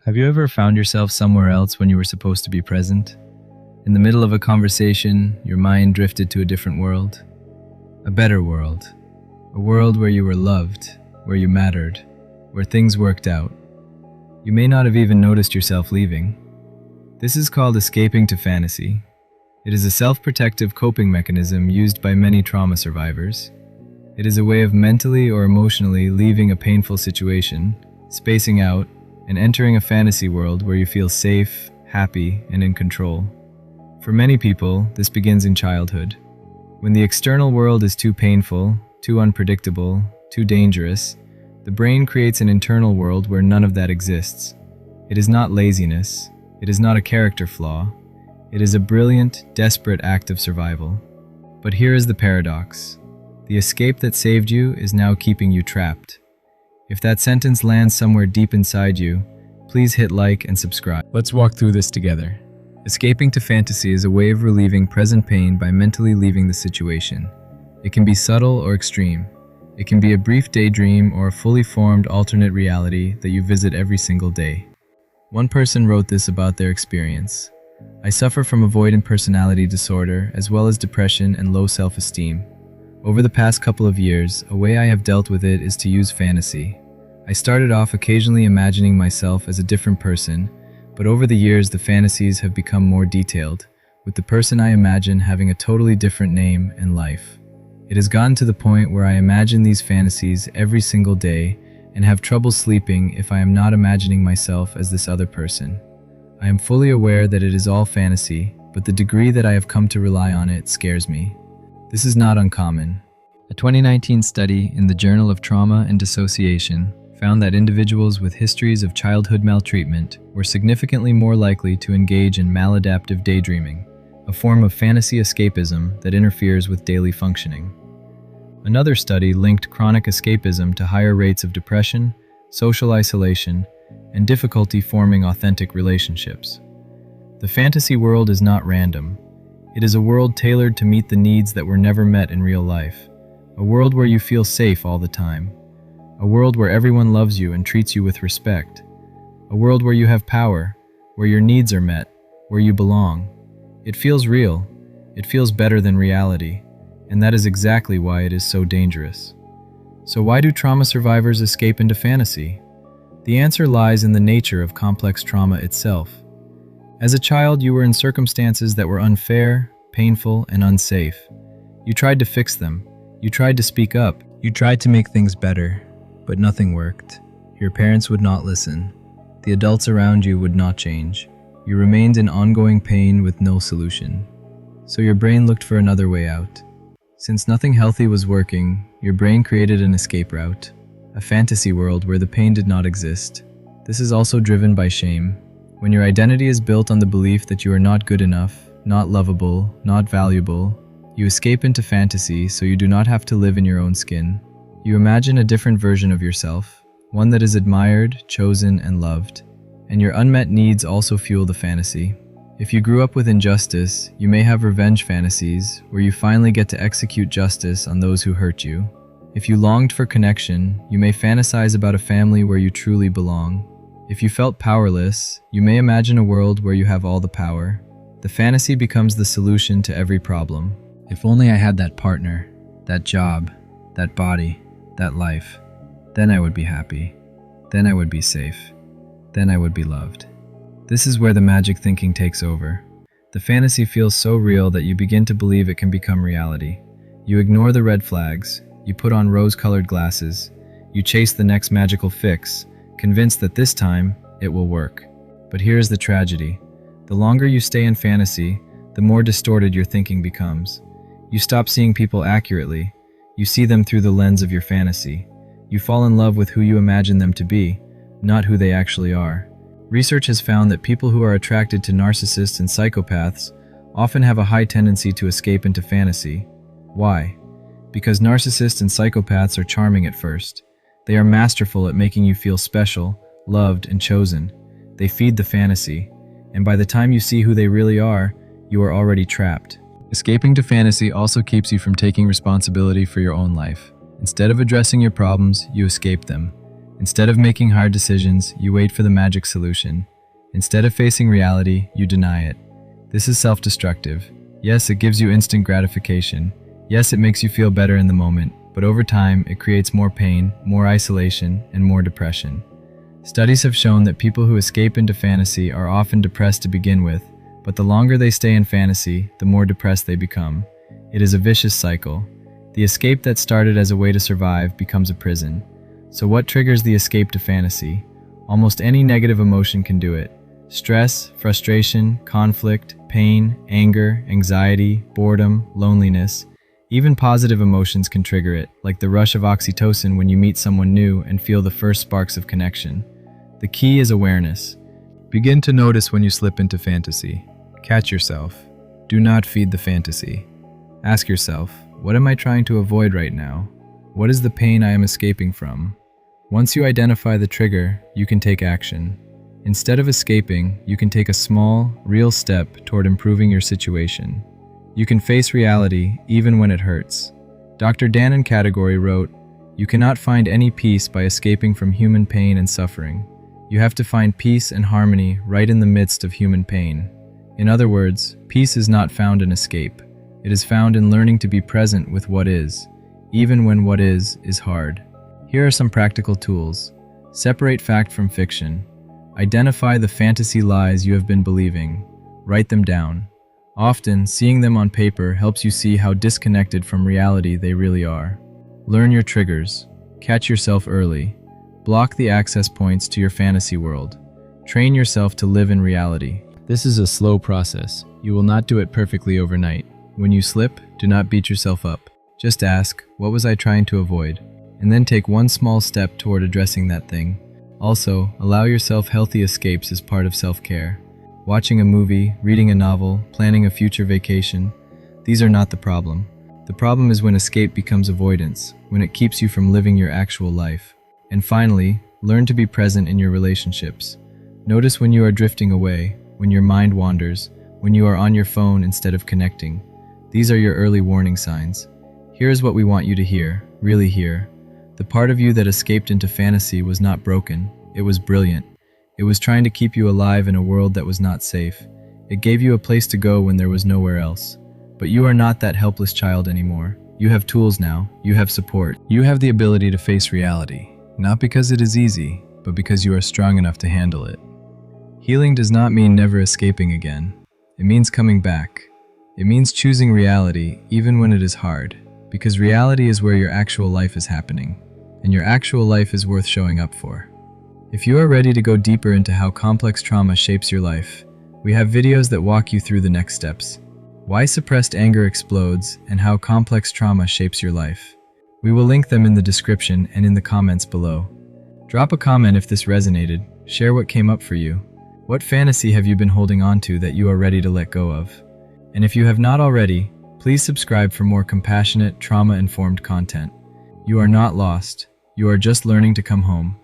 Have you ever found yourself somewhere else when you were supposed to be present? In the middle of a conversation, your mind drifted to a different world. A better world. A world where you were loved, where you mattered, where things worked out. You may not have even noticed yourself leaving. This is called escaping to fantasy. It is a self-protective coping mechanism used by many trauma survivors. It is a way of mentally or emotionally leaving a painful situation, spacing out, and entering a fantasy world where you feel safe, happy, and in control. For many people, this begins in childhood. When the external world is too painful, too unpredictable, too dangerous, the brain creates an internal world where none of that exists. It is not laziness. It is not a character flaw. It is a brilliant, desperate act of survival. But here is the paradox. The escape that saved you is now keeping you trapped. If that sentence lands somewhere deep inside you, please hit like and subscribe. Let's walk through this together. Escaping to fantasy is a way of relieving present pain by mentally leaving the situation. It can be subtle or extreme. It can be a brief daydream or a fully formed alternate reality that you visit every single day. One person wrote this about their experience. I suffer from avoidant personality disorder as well as depression and low self-esteem. Over the past couple of years, a way I have dealt with it is to use fantasy. I started off occasionally imagining myself as a different person, but over the years the fantasies have become more detailed, with the person I imagine having a totally different name and life. It has gotten to the point where I imagine these fantasies every single day and have trouble sleeping if I am not imagining myself as this other person. I am fully aware that it is all fantasy, but the degree that I have come to rely on it scares me. This is not uncommon. A 2019 study in the Journal of Trauma and Dissociation found that individuals with histories of childhood maltreatment were significantly more likely to engage in maladaptive daydreaming, a form of fantasy escapism that interferes with daily functioning. Another study linked chronic escapism to higher rates of depression, social isolation, and difficulty forming authentic relationships. The fantasy world is not random. It is a world tailored to meet the needs that were never met in real life. A world where you feel safe all the time. A world where everyone loves you and treats you with respect. A world where you have power, where your needs are met, where you belong. It feels real. It feels better than reality. And that is exactly why it is so dangerous. So why do trauma survivors escape into fantasy? The answer lies in the nature of complex trauma itself. As a child, you were in circumstances that were unfair, painful, and unsafe. You tried to fix them. You tried to speak up. You tried to make things better, but nothing worked. Your parents would not listen. The adults around you would not change. You remained in ongoing pain with no solution. So your brain looked for another way out. Since nothing healthy was working, your brain created an escape route, a fantasy world where the pain did not exist. This is also driven by shame. When your identity is built on the belief that you are not good enough, not lovable, not valuable, you escape into fantasy so you do not have to live in your own skin. You imagine a different version of yourself, one that is admired, chosen, and loved. And your unmet needs also fuel the fantasy. If you grew up with injustice, you may have revenge fantasies where you finally get to execute justice on those who hurt you. If you longed for connection, you may fantasize about a family where you truly belong. If you felt powerless, you may imagine a world where you have all the power. The fantasy becomes the solution to every problem. If only I had that partner, that job, that body, that life, then I would be happy. Then I would be safe. Then I would be loved. This is where the magic thinking takes over. The fantasy feels so real that you begin to believe it can become reality. You ignore the red flags. You put on rose-colored glasses. You chase the next magical fix, convinced that this time, it will work. But here's the tragedy. The longer you stay in fantasy, the more distorted your thinking becomes. You stop seeing people accurately. You see them through the lens of your fantasy. You fall in love with who you imagine them to be, not who they actually are. Research has found that people who are attracted to narcissists and psychopaths often have a high tendency to escape into fantasy. Why? Because narcissists and psychopaths are charming at first. They are masterful at making you feel special, loved, and chosen. They feed the fantasy, and by the time you see who they really are, you are already trapped. Escaping to fantasy also keeps you from taking responsibility for your own life. Instead of addressing your problems, you escape them. Instead of making hard decisions, you wait for the magic solution. Instead of facing reality, you deny it. This is self-destructive. Yes, it gives you instant gratification. Yes, it makes you feel better in the moment, but over time, it creates more pain, more isolation, and more depression. Studies have shown that people who escape into fantasy are often depressed to begin with, but the longer they stay in fantasy, the more depressed they become. It is a vicious cycle. The escape that started as a way to survive becomes a prison. So what triggers the escape to fantasy? Almost any negative emotion can do it. Stress, frustration, conflict, pain, anger, anxiety, boredom, loneliness. Even positive emotions can trigger it, like the rush of oxytocin when you meet someone new and feel the first sparks of connection. The key is awareness. Begin to notice when you slip into fantasy. Catch yourself. Do not feed the fantasy. Ask yourself, what am I trying to avoid right now? What is the pain I am escaping from? Once you identify the trigger, you can take action. Instead of escaping, you can take a small, real step toward improving your situation. You can face reality even when it hurts. Dr. Dan Category wrote, "You cannot find any peace by escaping from human pain and suffering. You have to find peace and harmony right in the midst of human pain." In other words, peace is not found in escape. It is found in learning to be present with what is, even when what is hard. Here are some practical tools. Separate fact from fiction. Identify the fantasy lies you have been believing. Write them down. Often, seeing them on paper helps you see how disconnected from reality they really are. Learn your triggers. Catch yourself early. Block the access points to your fantasy world. Train yourself to live in reality. This is a slow process. You will not do it perfectly overnight. When you slip, do not beat yourself up. Just ask, what was I trying to avoid? And then take one small step toward addressing that thing. Also, allow yourself healthy escapes as part of self-care. Watching a movie, reading a novel, planning a future vacation. These are not the problem. The problem is when escape becomes avoidance, when it keeps you from living your actual life. And finally, learn to be present in your relationships. Notice when you are drifting away, when your mind wanders, when you are on your phone instead of connecting. These are your early warning signs. Here is what we want you to hear, really hear. The part of you that escaped into fantasy was not broken. It was brilliant. It was trying to keep you alive in a world that was not safe. It gave you a place to go when there was nowhere else. But you are not that helpless child anymore. You have tools now. You have support. You have the ability to face reality. Not because it is easy, but because you are strong enough to handle it. Healing does not mean never escaping again. It means coming back. It means choosing reality even when it is hard, because reality is where your actual life is happening, and your actual life is worth showing up for. If you are ready to go deeper into how complex trauma shapes your life, we have videos that walk you through the next steps. Why suppressed anger explodes and how complex trauma shapes your life. We will link them in the description and in the comments below. Drop a comment if this resonated. Share what came up for you. What fantasy have you been holding on to that you are ready to let go of? And if you have not already, please subscribe for more compassionate, trauma-informed content. You are not lost. You are just learning to come home.